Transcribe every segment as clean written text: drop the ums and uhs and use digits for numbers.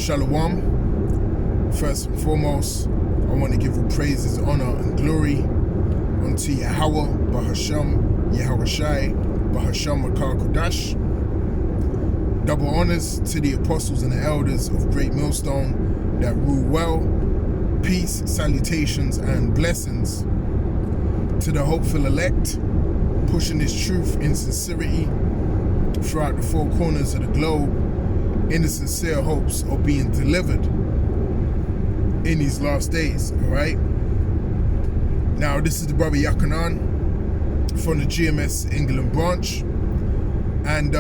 Shalom. First and foremost, I want to give all praises, honor, and glory unto Yahweh, Bahasham, Yahawashi, Bahasham Makar Kodash. Double honors to the apostles and the elders of Great Millstone that rule well. Peace, salutations, and blessings to the hopeful elect, pushing this truth in sincerity throughout the four corners of the globe, in the sincere hopes of being delivered in these last days, all right? Now, this is the brother Yakanan from the GMS England branch. And,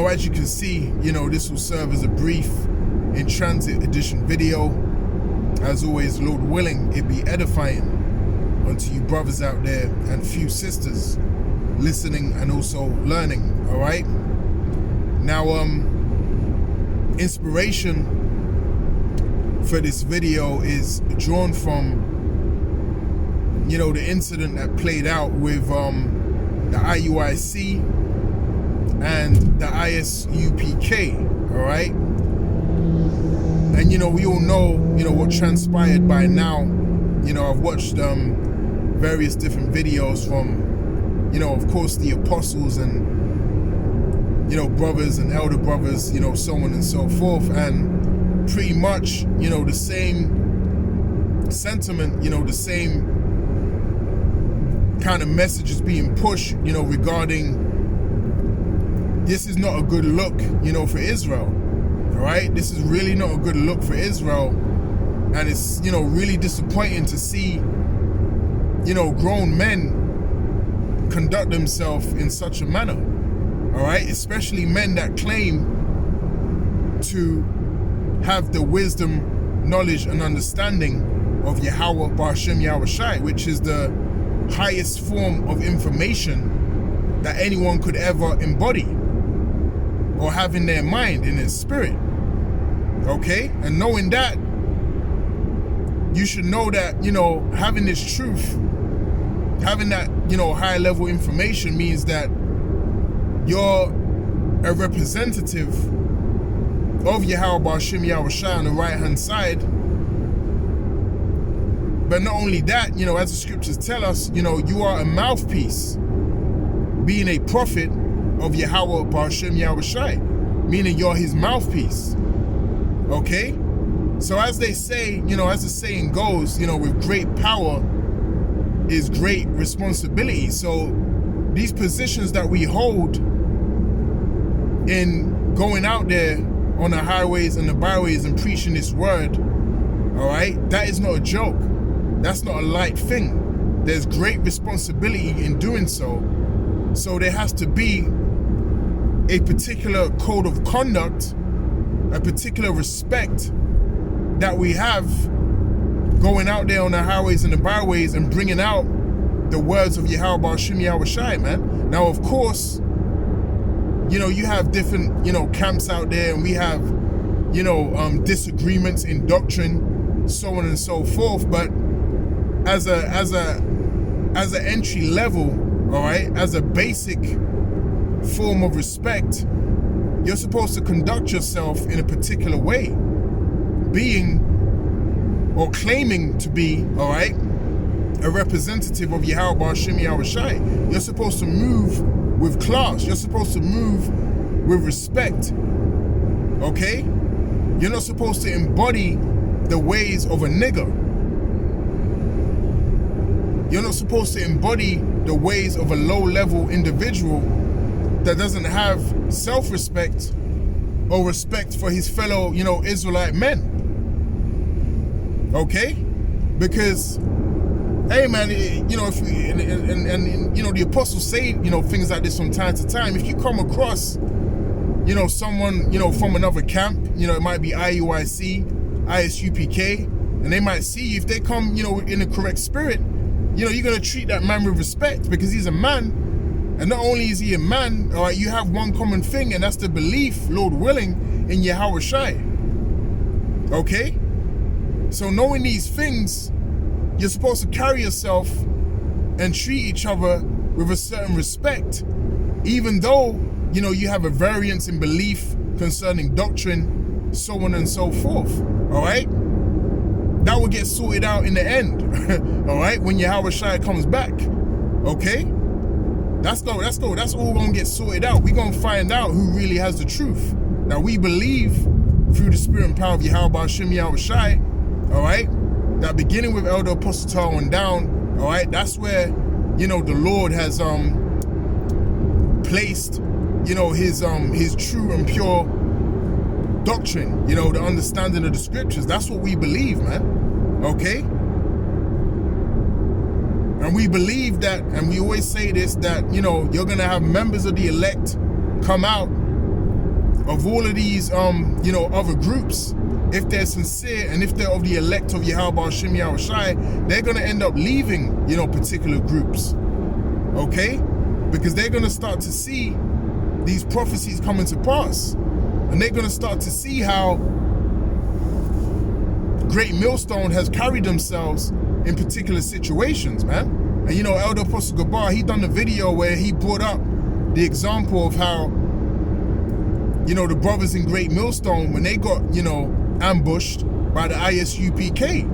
as you can see, this will serve as a brief in transit edition video. As always, Lord willing, it be edifying unto you brothers out there and few sisters listening and also learning, all right? Now, inspiration for this video is drawn from, the incident that played out with the IUIC and the ISUPK, all right? And, we all know, what transpired by now. I've watched various different videos from, of course, the apostles and, brothers and elder brothers, so on and so forth. And pretty much, the same sentiment, the same kind of messages being pushed, regarding this is not a good look, for Israel. All right? This is really not a good look for Israel. And it's, really disappointing to see, grown men conduct themselves in such a manner. All right? Especially men that claim to have the wisdom, knowledge, and understanding of Yahweh Ba'ashem Yahawashi, which is the highest form of information that anyone could ever embody or have in their mind, in their spirit. Okay? And knowing that, you should know that, having this truth, having that, high level information means that you're a representative of Yahweh Ba'ashem Yahawashi on the right hand side. But not only that, as the scriptures tell us, you are a mouthpiece, being a prophet of Yahweh Ba'ashem Yahawashi, meaning you're his mouthpiece. Okay? So as they say, as the saying goes, with great power is great responsibility. So these positions that we hold in going out there on the highways and the byways and preaching this word, all right, that is not a joke. That's not a light thing. There's great responsibility in doing so. So there has to be a particular code of conduct, a particular respect that we have going out there on the highways and the byways and bringing out the words of Yahweh Ba'ashem Yahawashi, man. Now, of course, you have different, camps out there, and we have, disagreements in doctrine, so on and so forth. But as an entry level, all right, as a basic form of respect, you're supposed to conduct yourself in a particular way, being or claiming to be, all right, a representative of Yahweh Ba'ashem Yahawashi. You're supposed to move with class. You're supposed to move with respect. Okay? You're not supposed to embody the ways of a nigger. You're not supposed to embody the ways of a low-level individual that doesn't have self-respect or respect for his fellow, Israelite men. Okay? Because, hey man, if we, and the apostles say, things like this from time to time. If you come across, someone, from another camp, it might be IUIC, ISUPK, and they might see you. If they come, in the correct spirit, you're going to treat that man with respect because he's a man. And not only is he a man, all right, you have one common thing, and that's the belief, Lord willing, in Yahawashi. Okay? So knowing these things, you're supposed to carry yourself and treat each other with a certain respect, even though you know, you have a variance in belief concerning doctrine, so on and so forth. All right? That will get sorted out in the end. All right? When Yahweh Shai comes back. Okay? That's all gonna get sorted out. We're gonna find out who really has the truth. Now we believe through the spirit and power of Yahweh Hashem Yahweh Shai, all right, that beginning with Elder Apostle Tal on down, all right, that's where, you know, the Lord has placed, you know, his true and pure doctrine, you know, the understanding of the scriptures. That's what we believe, man. Okay? And we believe that, and we always say this, that, you know, you're going to have members of the elect come out of all of these, you know, other groups. If they're sincere and if they're of the elect of Yahweh Hashem Yahweh Shai, they're going to end up leaving, you know, particular groups. Okay? Because they're going to start to see these prophecies coming to pass. And they're going to start to see how Great Millstone has carried themselves in particular situations, man. And you know, Elder Apostle Gabar, he done the video where he brought up the example of how, you know, the brothers in Great Millstone, when they got, you know, ambushed by the ISUPK,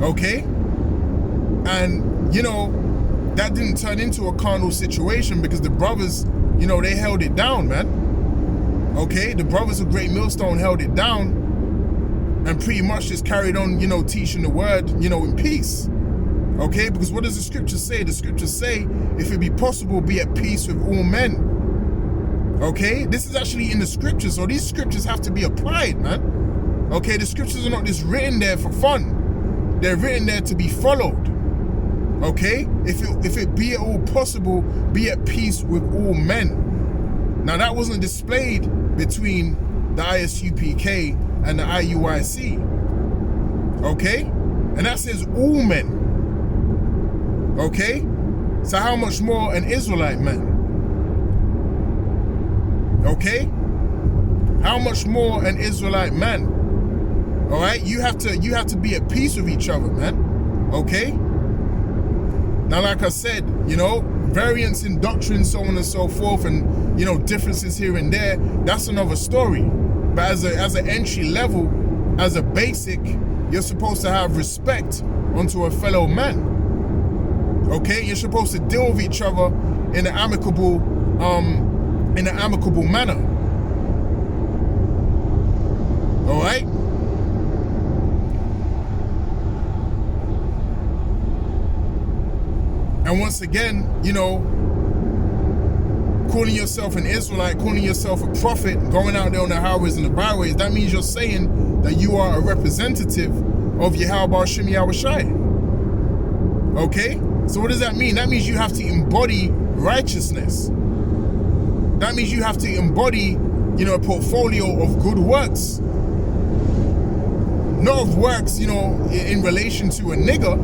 okay? And, you know, that didn't turn into a carnal situation because the brothers, you know, they held it down, man. Okay? The brothers of Great Millstone held it down and pretty much just carried on, you know, teaching the word, you know, in peace. Okay? Because what does the scripture say? The scriptures say, if it be possible, be at peace with all men. Okay? This is actually in the scriptures, so these scriptures have to be applied, man. Okay? The scriptures are not just written there for fun. They're written there to be followed. Okay? If it be at all possible, be at peace with all men. Now that wasn't displayed between the ISUPK and the IUIC. Okay? And that says all men. Okay? So how much more an Israelite man? Okay? How much more an Israelite man? All right? You have to be at peace with each other, man. Okay? Now, like I said, you know, variance in doctrine, so on and so forth, and, you know, differences here and there, that's another story. But as an entry level, as a basic, you're supposed to have respect unto a fellow man. Okay? You're supposed to deal with each other in an amicable manner. All right? And once again, you know, calling yourself an Israelite, calling yourself a prophet, going out there on the highways and the byways, that means you're saying that you are a representative of Yahweh Hashem Yahweh Shai. Okay? So what does that mean? That means you have to embody righteousness. That means you have to embody, you know, a portfolio of good works. Not of works, you know, in relation to a nigger.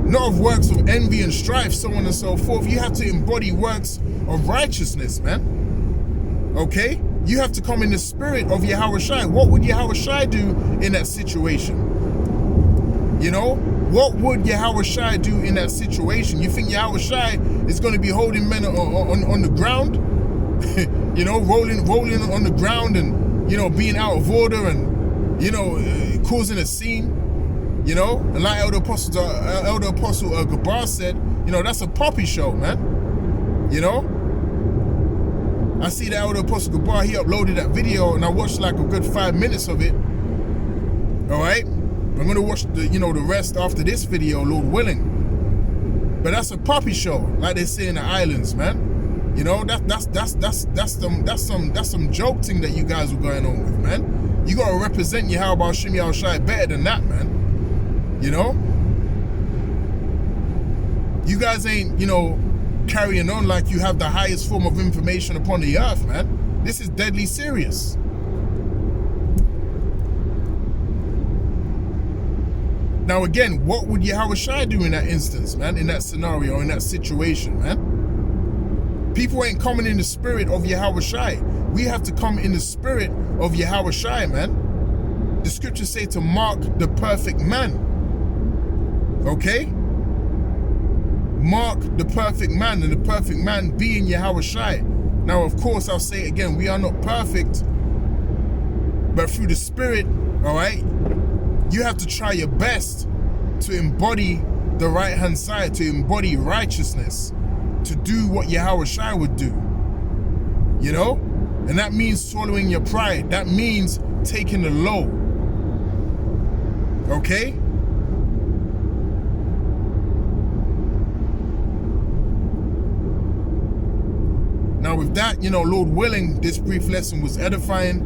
Not of works of envy and strife, so on and so forth. You have to embody works of righteousness, man. Okay? You have to come in the spirit of Yahweh Shai. What would Yahweh Shai do in that situation? You know? What would Yahweh Shai do in that situation? You think Yahweh Shai is going to be holding men on the ground? You know, rolling on the ground and, you know, being out of order and, you know, causing a scene? You know, and like Elder Apostle Gabar said, you know, that's a poppy show, man. You know, I see that Elder Apostle Gabar, he uploaded that video, and I watched like a good 5 minutes of it. All right, I'm gonna watch the, you know, the rest after this video, Lord willing. But that's a poppy show, like they say in the islands, man. You know, that's some joke thing that you guys were going on with, man. You gotta represent Yahweh Hashem Yahweh Shai better than that, man. You know? You guys ain't, you know, carrying on like you have the highest form of information upon the earth, man. This is deadly serious. Now again, what would Yahweh Shai do in that instance, man? In that scenario, in that situation, man? People ain't coming in the spirit of Yahweh Shai. We have to come in the spirit of Yahweh Shai, man. The scriptures say to mark the perfect man. Okay? mark the perfect man, and the perfect man being Yahweh Shai. Now, of course, I'll say it again, we are not perfect, but through the Spirit, all right, you have to try your best to embody the right-hand side, to embody righteousness, to do what Yahweh Shai would do, you know? And that means swallowing your pride. That means taking the low, okay? Now with that, you know, Lord willing, this brief lesson was edifying.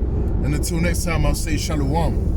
And until next time, I'll say shalom.